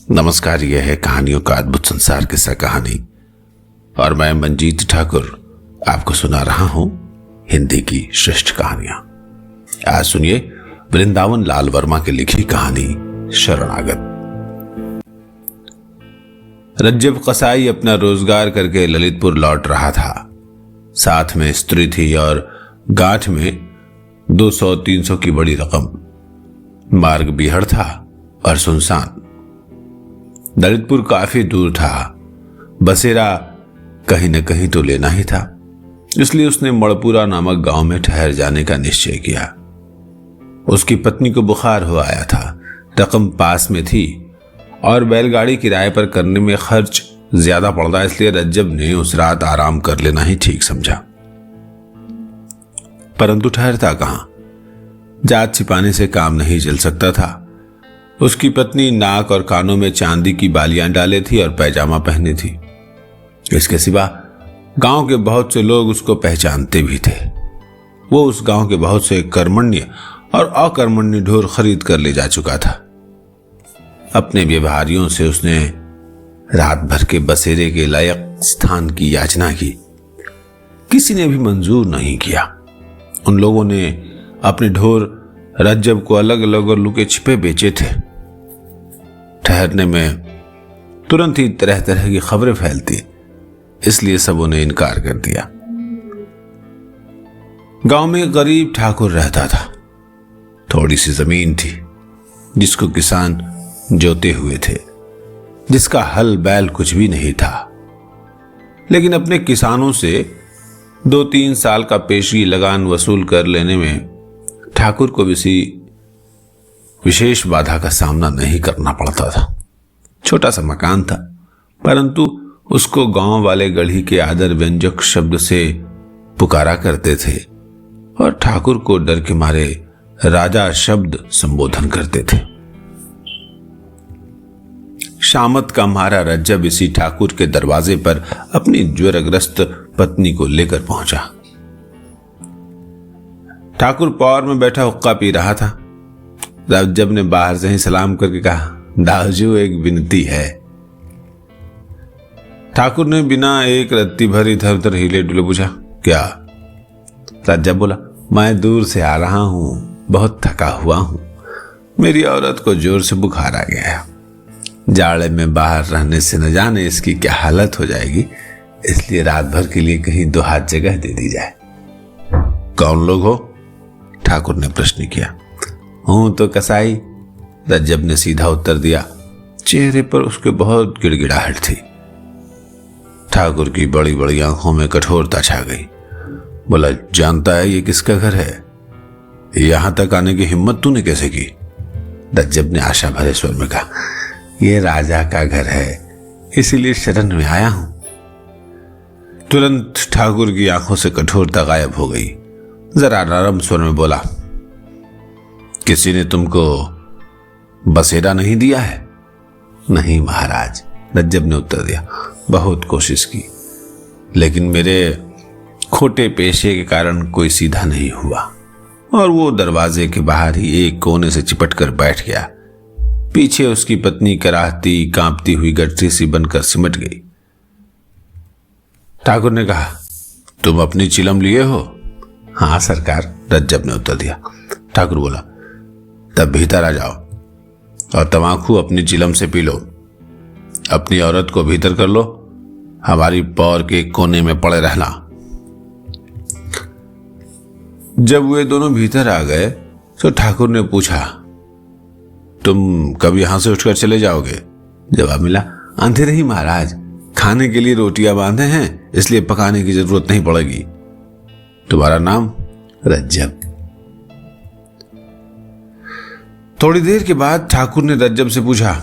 नमस्कार, यह है कहानियों का अद्भुत संसार किस्सा कहानी और मैं मंजीत ठाकुर आपको सुना रहा हूं हिंदी की श्रेष्ठ कहानियां। आज सुनिए वृंदावन लाल वर्मा की लिखी कहानी शरणागत। रज्जब कसाई अपना रोजगार करके ललितपुर लौट रहा था। साथ में स्त्री थी और गांठ में 200-300 की बड़ी रकम। मार्ग बीहड़ था और सुनसान। ललितपुर काफी दूर था। बसेरा कहीं न कहीं तो लेना ही था, इसलिए उसने मणपुरा नामक गांव में ठहर जाने का निश्चय किया। उसकी पत्नी को बुखार हो आया था। रकम पास में थी और बैलगाड़ी किराए पर करने में खर्च ज्यादा पड़ता, इसलिए रज्जब ने उस रात आराम कर लेना ही ठीक समझा। परंतु ठहरता कहां? जात छिपाने से काम नहीं चल सकता था। उसकी पत्नी नाक और कानों में चांदी की बालियां डाले थी और पैजामा पहने थी। इसके सिवा गांव के बहुत से लोग उसको पहचानते भी थे। वो उस गांव के बहुत से कर्मण्य और अकर्मण्य ढोर खरीद कर ले जा चुका था। अपने व्यवहारियों से उसने रात भर के बसेरे के लायक स्थान की याचना की। किसी ने भी मंजूर नहीं किया। उन लोगों ने अपने ढोर रज्जब को अलग अलग और लुके छिपे बेचे थे। ठहरने में तुरंत ही तरह तरह की खबरें फैलती, इसलिए सबों ने इनकार कर दिया। गांव में गरीब ठाकुर रहता था। थोड़ी सी जमीन थी जिसको किसान जोते हुए थे, जिसका हल बैल कुछ भी नहीं था। लेकिन अपने किसानों से 2-3 साल का पेशी लगान वसूल कर लेने में ठाकुर को किसी विशेष बाधा का सामना नहीं करना पड़ता था। छोटा सा मकान था, परंतु उसको गांव वाले गढ़ी के आदर व्यंजक शब्द से पुकारा करते थे और ठाकुर को डर के मारे राजा शब्द संबोधन करते थे। शामत का मारा रज्जब इसी ठाकुर के दरवाजे पर अपनी ज्वरग्रस्त पत्नी को लेकर पहुंचा। ठाकुर पौर में बैठा हुक्का पी रहा था। रज्जब ने बाहर से ही सलाम करके कहा, दाजू एक विनती है। ठाकुर ने बिना एक रत्ती भर इधर उधर हिले डुले पूछा, क्या? रज्जब बोला, मैं दूर से आ रहा हूं, बहुत थका हुआ हूं। मेरी औरत को जोर से बुखार आ गया है। जाड़े में बाहर रहने से न जाने इसकी क्या हालत हो जाएगी, इसलिए रात भर के लिए कहीं 2 हाथ जगह दे दी जाए। कौन लोग हो? ठाकुर ने प्रश्न किया। हूं तो कसाई, रज्जब ने सीधा उत्तर दिया। चेहरे पर उसके बहुत गिड़गिड़ाहट थी। ठाकुर की बड़ी बड़ी आंखों में कठोरता छा गई। बोला, जानता है ये किसका घर है? यहां तक आने की हिम्मत तूने कैसे की? रज्जब ने आशा भरे स्वर में कहा, यह राजा का घर है, इसीलिए शरण में आया हूं। तुरंत ठाकुर की आंखों से कठोरता गायब हो गई। जरा नरम स्वर में बोला, किसी ने तुमको बसेरा नहीं दिया है? नहीं महाराज, रज्जब ने उत्तर दिया। बहुत कोशिश की, लेकिन मेरे खोटे पेशे के कारण कोई सीधा नहीं हुआ और वो दरवाजे के बाहर ही एक कोने से चिपट कर बैठ गया। पीछे उसकी पत्नी कराहती कांपती हुई गठरी सी बनकर सिमट गई। ठाकुर ने कहा, तुम अपनी चिलम लिए हो? हाँ सरकार, रज्जब ने उत्तर दिया। ठाकुर बोला, तब भीतर आ जाओ और तमाकू अपनी चिलम से पी लो। अपनी औरत को भीतर कर लो, हमारी पौर के कोने में पड़े रहना। जब वे दोनों भीतर आ गए तो ठाकुर ने पूछा, तुम कब यहां से उठकर चले जाओगे? जवाब मिला, अंधेरे ही महाराज, खाने के लिए रोटियां बांधे हैं, इसलिए पकाने की जरूरत नहीं पड़ेगी। तुम्हारा नाम? रज्जब। थोड़ी देर के बाद ठाकुर ने रज्जब से पूछा,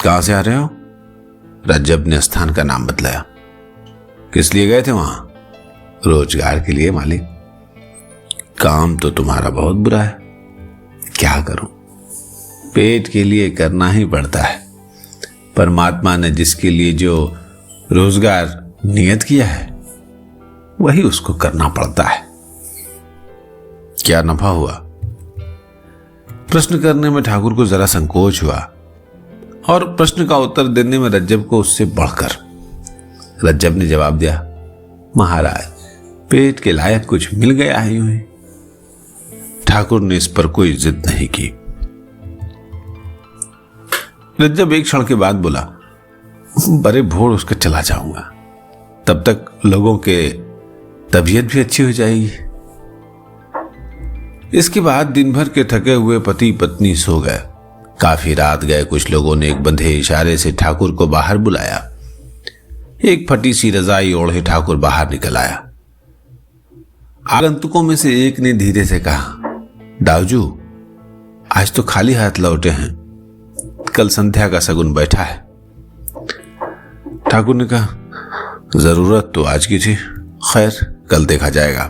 कहां से आ रहे हो? रज्जब ने स्थान का नाम बतलाया। किस लिए गए थे वहां? रोजगार के लिए मालिक। काम तो तुम्हारा बहुत बुरा है। क्या करूं, पेट के लिए करना ही पड़ता है। परमात्मा ने जिसके लिए जो रोजगार नियत किया है वही उसको करना पड़ता है। क्या नफा हुआ? प्रश्न करने में ठाकुर को जरा संकोच हुआ। और प्रश्न का उत्तर देने में रज्जब को उससे बढ़कर। रज्जब ने जवाब दिया, महाराज पेट के लायक कुछ मिल गया है यूं ही। ठाकुर ने इस पर कोई जिद नहीं की। रज्जब एक क्षण के बाद बोला, बड़े भोर उसका चला जाऊंगा, तब तक लोगों के तबीयत भी अच्छी हो जाएगी। इसके बाद दिन भर के थके हुए पति पत्नी सो गए। काफी रात गए। कुछ लोगों ने एक बंधे इशारे से ठाकुर को बाहर बुलाया। एक फटी सी रजाई ओढ़े ठाकुर बाहर निकल आया। आगंतुकों में से एक ने धीरे से कहा, दाऊजू आज तो खाली हाथ लौटे हैं, कल संध्या का शगुन बैठा है। ठाकुर ने कहा, जरूरत तो आज की थी, खैर कल देखा जाएगा।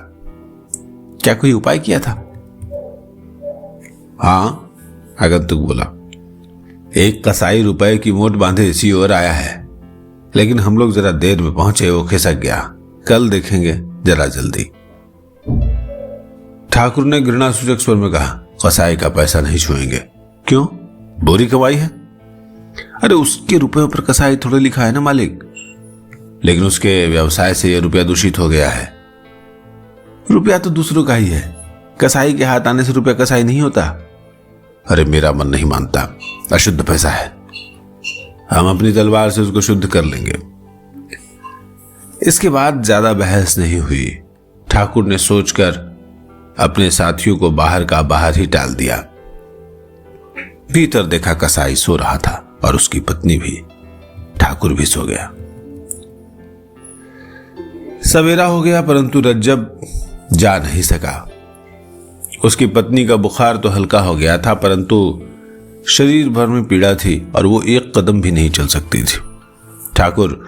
क्या कोई उपाय किया था? हाँ, आगंतुक बोला, एक कसाई रुपए की मोट बांधे इसी ओर आया है, लेकिन हम लोग जरा देर में पहुंचे, वो खिसक गया। कल देखेंगे जरा जल्दी। ठाकुर ने घृणा सूचक स्वर में कहा, कसाई का पैसा नहीं छुएंगे। क्यों? बोरी कमाई है। अरे उसके रुपयों पर कसाई थोड़े लिखा है ना मालिक, लेकिन उसके व्यवसाय से यह रुपया दूषित हो गया है। रुपया तो दूसरों का ही है, कसाई के हाथ आने से रुपया कसाई नहीं होता। अरे मेरा मन नहीं मानता, अशुद्ध पैसा है, हम अपनी तलवार से उसको शुद्ध कर लेंगे। इसके बाद ज्यादा बहस नहीं हुई। ठाकुर ने सोचकर अपने साथियों को बाहर का बाहर ही टाल दिया। भीतर देखा कसाई सो रहा था और उसकी पत्नी भी। ठाकुर भी सो गया। सवेरा हो गया, परंतु रज्जब जा नहीं सका। उसकी पत्नी का बुखार तो हल्का हो गया था, परंतु शरीर भर में पीड़ा थी और वो एक कदम भी नहीं चल सकती थी। ठाकुर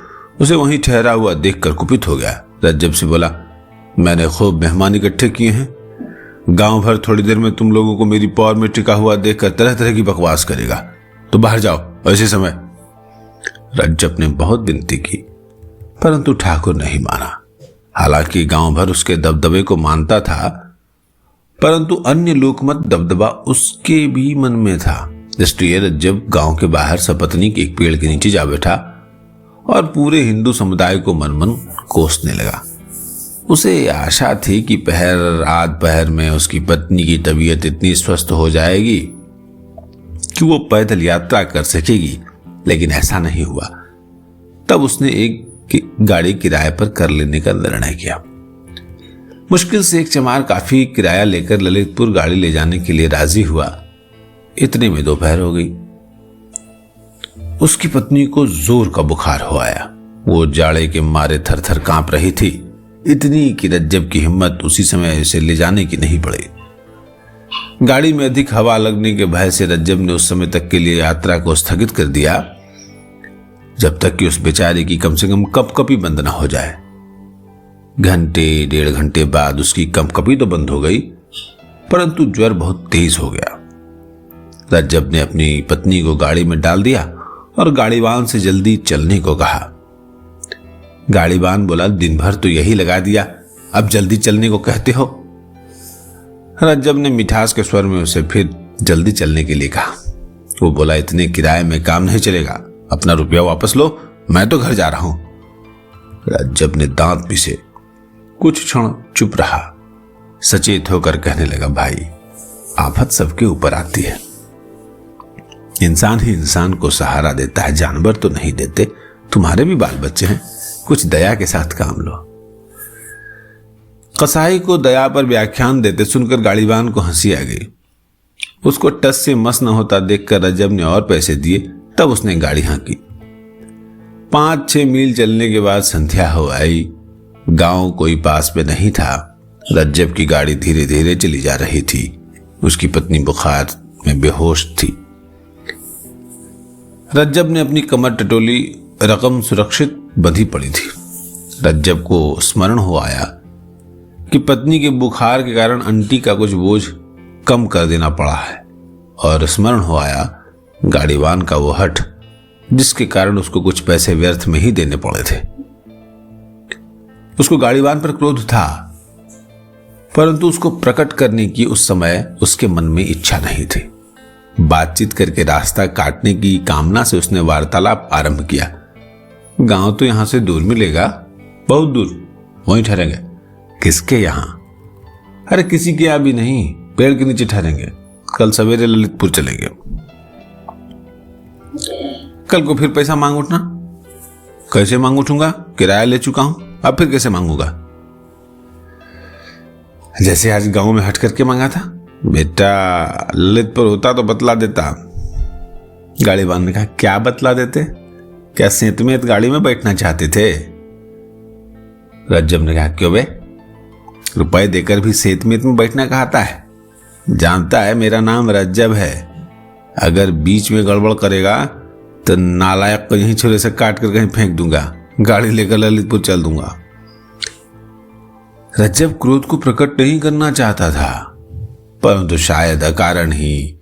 उसे वहीं ठहरा हुआ देखकर कुपित हो गया। रज्जब से बोला, मैंने खूब मेहमान इकट्ठे किए हैं, गांव भर थोड़ी देर में तुम लोगों को मेरी पौर में टिका हुआ देखकर तरह तरह की बकवास करेगा, तो बाहर जाओ ऐसे समय। रज्जब ने बहुत विनती की, परंतु ठाकुर नहीं माना। हालांकि गांव भर उसके दबदबे को मानता था, परंतु अन्य लोकमत दबदबा उसके भी मन में था। इसलिए रज्जब गांव के बाहर सपत्नी के एक पेड़ के नीचे जा बैठा और पूरे हिंदू समुदाय को मन मन कोसने लगा। उसे आशा थी कि रात पहर में उसकी पत्नी की तबीयत इतनी स्वस्थ हो जाएगी कि वो पैदल यात्रा कर सकेगी, लेकिन ऐसा नहीं हुआ। तब उसने एक गाड़ी किराए पर कर लेने का निर्णय किया। मुश्किल से एक चमार काफी किराया लेकर ललितपुर गाड़ी ले जाने के लिए राजी हुआ। इतने में दोपहर हो गई। उसकी पत्नी को जोर का बुखार हो आया। वो जाड़े के मारे थर थर कांप रही थी, इतनी कि रज्जब की हिम्मत उसी समय इसे ले जाने की नहीं पड़ी। गाड़ी में अधिक हवा लगने के भय से रज्जब ने उस समय तक के लिए यात्रा को स्थगित कर दिया, जब तक कि उस बेचारे की कम से कम कपकपी बंद न हो जाए। घंटे 1.5 घंटे बाद उसकी कपकपी तो बंद हो गई, परंतु ज्वर बहुत तेज हो गया। रज्जब ने अपनी पत्नी को गाड़ी में डाल दिया और गाड़ीवान से जल्दी चलने को कहा। गाड़ीवान बोला, दिन भर तो यही लगा दिया, अब जल्दी चलने को कहते हो। रज्जब ने मिठास के स्वर में उसे फिर जल्दी चलने के लिए कहा। वो बोला, इतने किराए में काम नहीं चलेगा, अपना रुपया वापस लो, मैं तो घर जा रहा हूं। रज्जब ने दांत पीसे कुछ क्षण चुप रहा। सचेत होकर कहने लगा, भाई आफत सबके ऊपर आती है, इंसान ही इंसान को सहारा देता है, जानवर तो नहीं देते। तुम्हारे भी बाल बच्चे हैं, कुछ दया के साथ काम लो। कसाई को दया पर व्याख्यान देते सुनकर गाड़ीवान को हंसी आ गई। उसको टस से मस न होता देखकर रज्जब ने और पैसे दिए। तब उसने गाड़ी हाँकी। 5-6 मील चलने के बाद संध्या हो आई। गांव कोई पास में नहीं था। रज्जब की गाड़ी धीरे धीरे चली जा रही थी। उसकी पत्नी बुखार में बेहोश थी। रज्जब ने अपनी कमर टटोली, रकम सुरक्षित बंधी पड़ी थी। रज्जब को स्मरण हो आया कि पत्नी के बुखार के कारण आंटी का कुछ बोझ कम कर देना पड़ा है, और स्मरण हो आया गाड़ीवान का वो हठ, जिसके कारण उसको कुछ पैसे व्यर्थ में ही देने पड़े थे। उसको गाड़ीवान पर क्रोध था, परंतु उसको प्रकट करने की उस समय उसके मन में इच्छा नहीं थी। बातचीत करके रास्ता काटने की कामना से उसने वार्तालाप आरंभ किया। गांव तो यहां से दूर मिलेगा, बहुत दूर, वहीं ठहरेंगे। किसके यहां? अरे किसी के यहां भी नहीं, पेड़ के नीचे ठहरेंगे। कल सवेरे ललितपुर चलेंगे। कल को फिर पैसा मांग उठना। कैसे मांग उठूंगा? किराया ले चुका हूं, अब फिर कैसे मांगूंगा? जैसे आज गांव में हट करके मांगा था। बेटा ललितपुर होता तो बतला देता। गाड़ीवान ने कहा, क्या बतला देते? क्या सेंतमेत गाड़ी में बैठना चाहते थे? रज्जब ने कहा, क्यों बे, रुपए देकर भी सेंतमेत में बैठना कहता है? जानता है मेरा नाम रज्जब है। अगर बीच में गड़बड़ करेगा तो नालायक को यहीं छुरे से काट कर कहीं फेंक दूंगा। गाड़ी लेकर ललितपुर चल दूंगा। रज्जब क्रोध को प्रकट नहीं करना चाहता था, परंतु शायद अकारण ही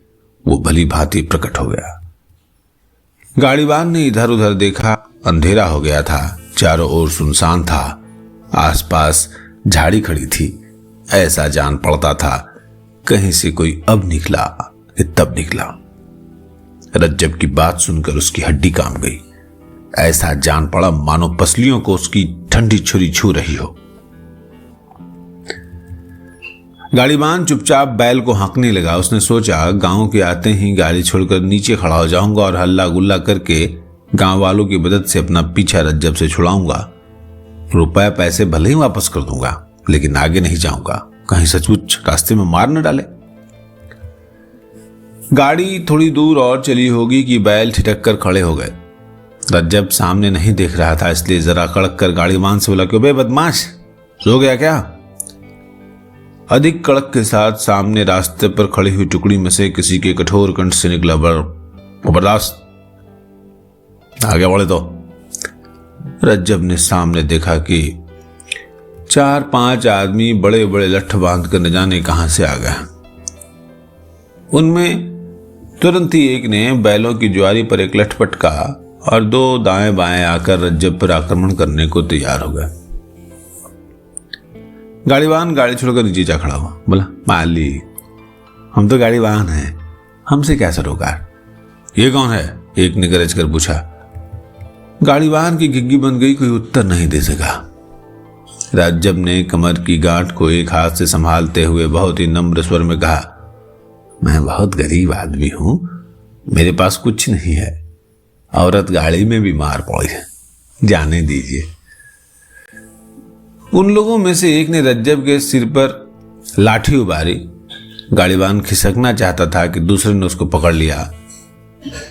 वो भली भांति प्रकट हो गया। गाड़ीवान ने इधर उधर देखा। अंधेरा हो गया था, चारों ओर सुनसान था, आसपास झाड़ी खड़ी थी। ऐसा जान पड़ता था कहीं से कोई अब निकला कि तब निकला। रज्जब की बात सुनकर उसकी हड्डी काम गई। ऐसा जान पड़ा मानो पसलियों को उसकी ठंडी छुरी छू रही हो। गाड़ीवान चुपचाप बैल को हाँकने लगा। उसने सोचा, गांव के आते ही गाड़ी छोड़कर नीचे खड़ा हो जाऊंगा और हल्ला गुल्ला करके गांव वालों की मदद से अपना पीछा रज्जब से छुड़ाऊंगा। रुपए पैसे भले ही वापस कर दूंगा, लेकिन आगे नहीं जाऊंगा, कहीं सचमुच रास्ते में मार न डाले। गाड़ी थोड़ी दूर और चली होगी कि बैल ठिठक कर खड़े हो गए। रज्जब सामने नहीं देख रहा था, इसलिए जरा कड़क कर गाड़ीवान से बोला, क्यों बे बदमाश, सो गया क्या? अधिक कड़क के साथ सामने रास्ते पर खड़ी हुई टुकड़ी में से किसी के कठोर कंठ से निकला, जबरदस्त, आगे बढ़े तो। रज्जब ने सामने देखा कि 4-5 आदमी बड़े बड़े लठ बांध कर न जाने कहां से आ गए। उनमें तुरंत ही एक ने बैलों की ज्वारी पर एक लठ पटका और 2 दाएं बाएं आकर रज्जब पर आक्रमण करने को तैयार हो गए। गाड़ीवान गाड़ी छोड़कर नीचे जा खड़ा हुआ, बोला, मालिक, हम तो गाड़ीवान हैं, हमसे क्या सरोकार? ये कौन है? एक ने गरज कर पूछा। गाड़ीवान की घिग्गी बन गई, कोई उत्तर नहीं दे सका। रज्जब ने कमर की गांठ को एक हाथ से संभालते हुए बहुत ही नम्र स्वर में कहा, मैं बहुत गरीब आदमी हूं, मेरे पास कुछ नहीं है। औरत गाड़ी में बीमार पड़ी है, जाने दीजिए। उन लोगों में से एक ने रज्जब के सिर पर लाठी उबारी। गाड़ीवान खिसकना चाहता था कि दूसरे ने उसको पकड़ लिया।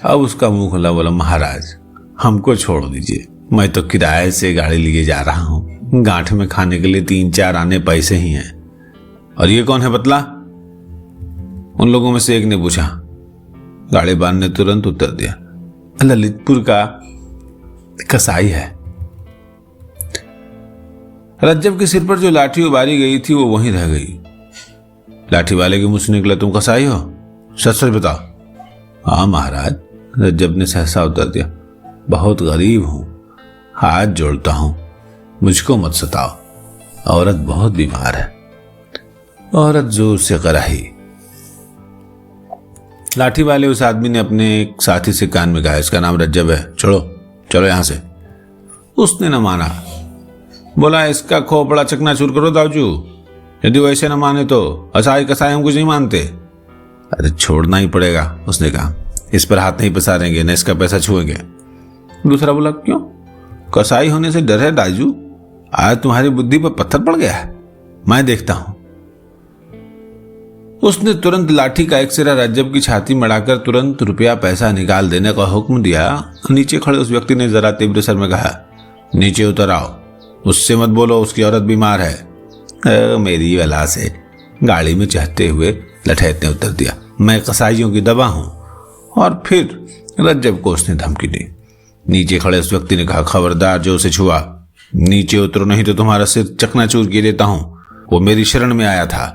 अब उसका मुंह खुला, बोला, महाराज, हमको छोड़ दीजिए, मैं तो किराए से गाड़ी लिए जा रहा हूं। गांठ में खाने के लिए 3-4 आने पैसे ही हैं। और ये कौन है बतला? उन लोगों में से एक ने पूछा। गाड़ीवान ने तुरंत उत्तर दिया, ललितपुर का कसाई है। रज्जब के सिर पर जो लाठी उबारी गई थी वो वहीं रह गई। लाठी वाले के मुंह से निकला, तुम कसाई हो? सच सच बताओ। हाँ महाराज, रज्जब ने सहसा उत्तर दिया, बहुत गरीब हूं, हाथ जोड़ता हूं, मुझको मत सताओ, औरत बहुत बीमार है। औरत जोर से कराही। लाठी वाले उस आदमी ने अपने एक साथी से कान में कहा, इसका नाम रज्जब है, छोड़ो, चलो यहां से। उसने न माना, बोला, इसका खोपड़ा चकनाचूर करो दाऊजू, यदि वैसे न माने तो असाई कसाई हम कुछ नहीं मानते। अरे छोड़ना ही पड़ेगा, उसने कहा, इस पर हाथ नहीं पसारेंगे, न इसका पैसा छुएंगे। दूसरा बोला, क्यों? कसाई होने से डर है दाजू? आज तुम्हारी बुद्धि पर पत्थर पड़ गया है, मैं देखता हूं। उसने तुरंत लाठी का एक सिरा रज्जब की छाती में अड़ाकर तुरंत रुपया पैसा निकाल देने का हुक्म दिया। नीचे खड़े उस व्यक्ति ने जरा तीव्र स्वर में कहा, नीचे उतर आओ, उससे मत बोलो, उसकी औरत बीमार है। मेरी वला से गाड़ी में चढ़ते हुए लठैत ने उत्तर दिया, मैं कसाईयों की दवा हूं। और फिर रज्जब को उसने धमकी दी। नीचे खड़े उस व्यक्ति ने कहा, खबरदार जो उसे छुआ, नीचे उतरो नहीं तो तुम्हारा सिर चकनाचूर किए देता हूं, वो मेरी शरण में आया था।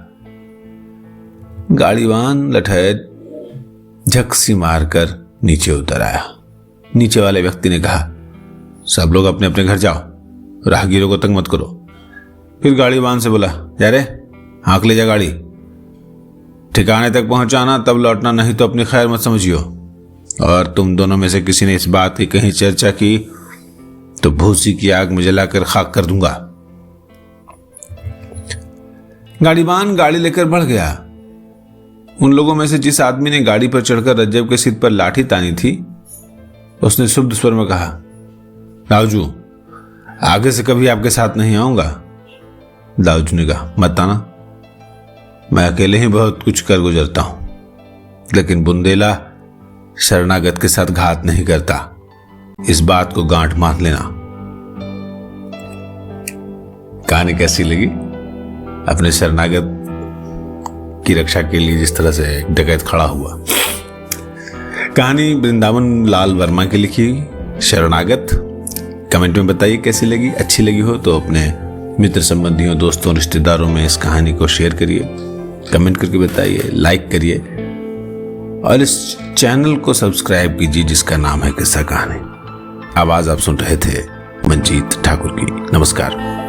गाड़ीवान लठैत झकसी मारकर नीचे उतर आया। नीचे वाले व्यक्ति ने कहा, सब लोग अपने अपने घर जाओ, राहगीरों को तंग मत करो। फिर गाड़ीवान से बोला, जा रे, हाँक ले जा गाड़ी। ठिकाने तक पहुंचाना तब लौटना, नहीं तो अपनी खैर मत समझियो। और तुम दोनों में से किसी ने इस बात की कहीं चर्चा की तो भूसी की आग में जलाकर खाक कर दूंगा। गाड़ीबान गाड़ी लेकर बढ़ गया। उन लोगों में से जिस आदमी ने गाड़ी पर चढ़कर रज्जब के सिर पर लाठी तानी थी, उसने शुद्ध स्वर में कहा, दाऊजू, आगे से कभी आपके साथ नहीं आऊंगा। दाऊजू ने कहा, मत आना, मैं अकेले ही बहुत कुछ कर गुजरता हूं, लेकिन बुंदेला शरणागत के साथ घात नहीं करता, इस बात को गांठ बांध लेना। कहानी कैसी लगी? अपने शरणागत की रक्षा के लिए जिस तरह से डकैत खड़ा हुआ। कहानी वृंदावन लाल वर्मा की लिखी शरणागत। कमेंट में बताइए कैसी लगी। अच्छी लगी हो तो अपने मित्र संबंधियों, दोस्तों, रिश्तेदारों में इस कहानी को शेयर करिए, कमेंट करके बताइए, लाइक करिए और इस चैनल को सब्सक्राइब कीजिए जिसका नाम है किस्सा कहानी। आवाज आप सुन रहे थे मंजीत ठाकुर की। नमस्कार।